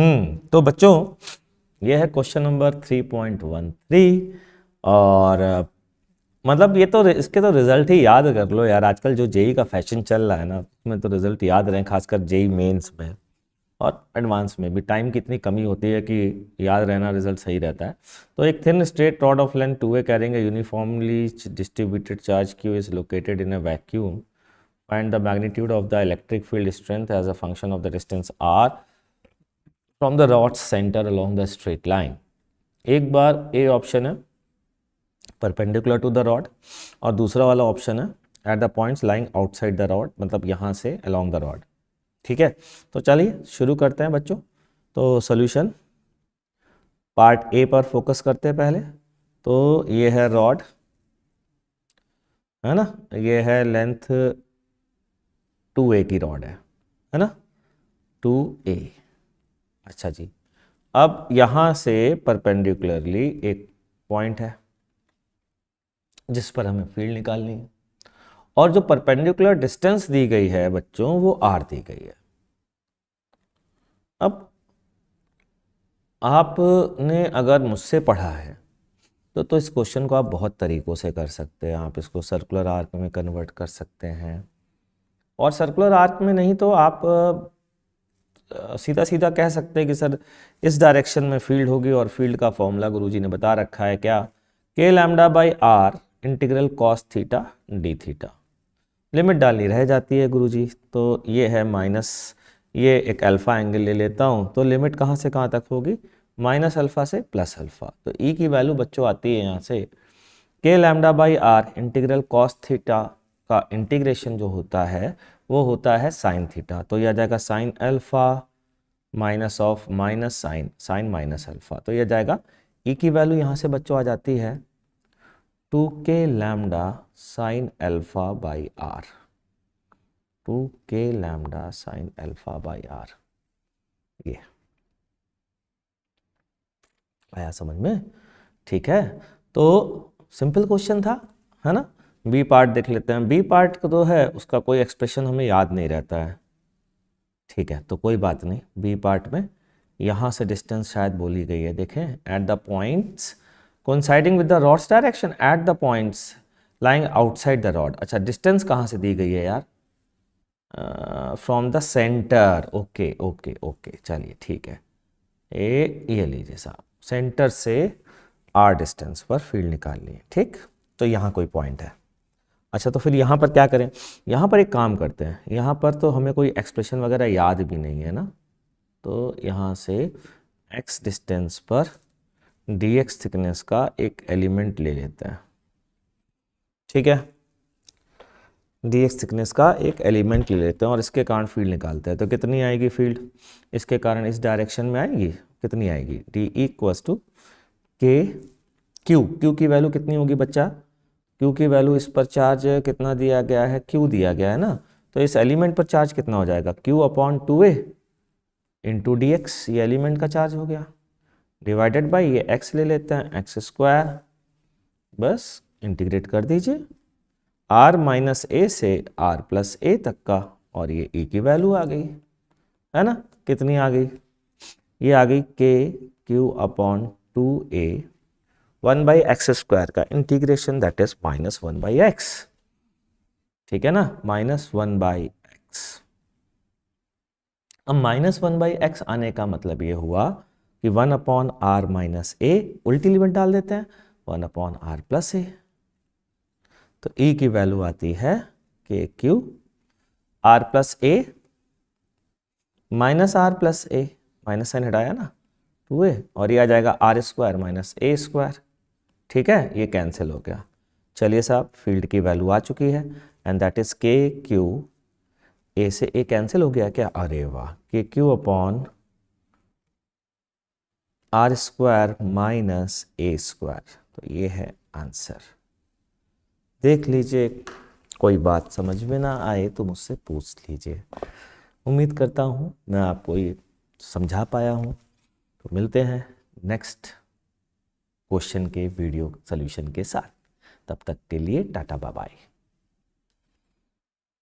तो बच्चों ये है क्वेश्चन नंबर 3.13 और मतलब ये तो इसके तो रिजल्ट ही याद कर लो यार। आजकल जो जेई का फैशन चल रहा है ना, उसमें तो रिजल्ट याद रहे, खासकर जेई मेंस में और एडवांस में भी टाइम की इतनी कमी होती है कि याद रहना रिजल्ट सही रहता है। तो एक thin straight rod of length 2a carrying a uniformly distributed charge q is located in a vacuum. Find the magnitude of the electric field strength as a function of the distance r from the rod center along the straight line. एक बार A option है perpendicular to the rod और दूसरा वाला option है at the points lying outside the rod, मतलब यहाँ से अलोंग द रॉड। ठीक है, तो चलिए शुरू करते हैं बच्चों। तो सॉल्यूशन पार्ट ए पर फोकस करते हैं पहले। तो ये है रॉड, है ना, ये है लेंथ 2a की रॉड है ना, 2a। अच्छा जी, अब यहाँ से परपेंडिकुलरली एक पॉइंट है जिस पर हमें फील्ड निकालनी है और जो परपेंडिकुलर डिस्टेंस दी गई है बच्चों वो r दी गई है। अब आपने अगर मुझसे पढ़ा है तो इस क्वेश्चन को आप बहुत तरीक़ों से कर सकते हैं। आप इसको सर्कुलर आर्क में कन्वर्ट कर सकते हैं और सर्कुलर आर्क में नहीं तो आप सीधा सीधा कह सकते हैं कि सर इस डायरेक्शन में फील्ड होगी और फील्ड का फॉर्मूला गुरुजी ने बता रखा है क्या, k lambda by R integral cos theta D theta. Limit डालनी रह जाती है गुरुजी, तो ये है माइनस, ये एक अल्फ़ा एंगल ले लेता हूँ तो लिमिट कहाँ से कहाँ तक होगी, माइनस अल्फ़ा से प्लस अल्फ़ा। तो ई की वैल्यू बच्चों आती है यहाँ से k lambda by R integral cos theta का इंटीग्रेशन जो होता है वो होता है साइन थीटा। तो यह आ जाएगा sine alpha minus of minus sine minus alpha. तो यह जाएगा ई की वैल्यू यहाँ से बच्चों आ जाती है 2k lambda sine alpha by R, 2k lambda sine alpha by R. ये आया समझ में? ठीक है, तो सिंपल क्वेश्चन था, है ना। बी पार्ट देख लेते हैं। बी पार्ट को तो है उसका कोई एक्सप्रेशन हमें याद नहीं रहता है, ठीक है, तो कोई बात नहीं। बी पार्ट में यहाँ से डिस्टेंस शायद बोली गई है, देखें eight the points coinciding with the rods direction at the points lying outside the rod. अच्छा, डिस्टेंस कहाँ से दी गई है यार, from the centre. Okay okay okay, चलिए ठीक है, ये लीजिए साहब, सेंटर से आर डिस्टेंस पर फील्ड निकालनी है। ठीक, तो यहाँ कोई पॉइंट है। अच्छा, तो फिर यहाँ पर क्या करें, यहाँ पर एक काम करते हैं, यहाँ पर तो हमें कोई एक्सप्रेशन वगैरह याद भी नहीं है ना, तो यहाँ से x डिस्टेंस पर dx थिकनेस का एक एलिमेंट ले लेते हैं। ठीक है, dx थिकनेस का एक एलिमेंट ले लेते हैं और इसके कारण फील्ड निकालते हैं। तो कितनी आएगी फील्ड इसके कारण, इस डायरेक्शन में आएगी, कितनी आएगी, d इक्वल्स टू के क्यू। क्यू की वैल्यू कितनी होगी बच्चा, क्यू की वैल्यू, इस पर चार्ज कितना दिया गया है, क्यू दिया गया है ना, तो इस एलिमेंट पर चार्ज कितना हो जाएगा, Q upon 2a into D x. ये एलिमेंट का चार्ज हो गया, डिवाइडेड बाई ये x ले लेते हैं, एक्स स्क्वायर, बस इंटीग्रेट कर दीजिए r माइनस ए से r प्लस ए तक का, और ये e की वैल्यू आ गई, है ना, कितनी आ गई, ये आ गई k Q upon 2a 1 by X square का integration, that is minus 1 by X. ठीक है ना, माइनस 1 बाई एक्स। अब माइनस 1 बाई एक्स आने का मतलब ये हुआ कि 1 अपॉन आर माइनस ए, उल्टी लिमिट डाल देते हैं, 1 अपॉन आर प्लस ए। तो ई की वैल्यू आती है K Q R plus A minus R plus A, minus sine हटाया ना 2a, और ये आ जाएगा R square minus A square. ठीक है, ये कैंसिल हो गया। चलिए साहब, फील्ड की वैल्यू आ चुकी है and that is K Q, A से ए कैंसिल हो गया क्या, अरे वाह, K Q upon R square minus A square. तो ये है आंसर। देख लीजिए, कोई बात समझ में ना आए तो मुझसे पूछ लीजिए। उम्मीद करता हूँ मैं आपको ये समझा पाया हूँ। तो मिलते हैं नेक्स्ट क्वेश्चन के वीडियो सॉल्यूशन के साथ, तब तक के लिए टाटा बाय बाय।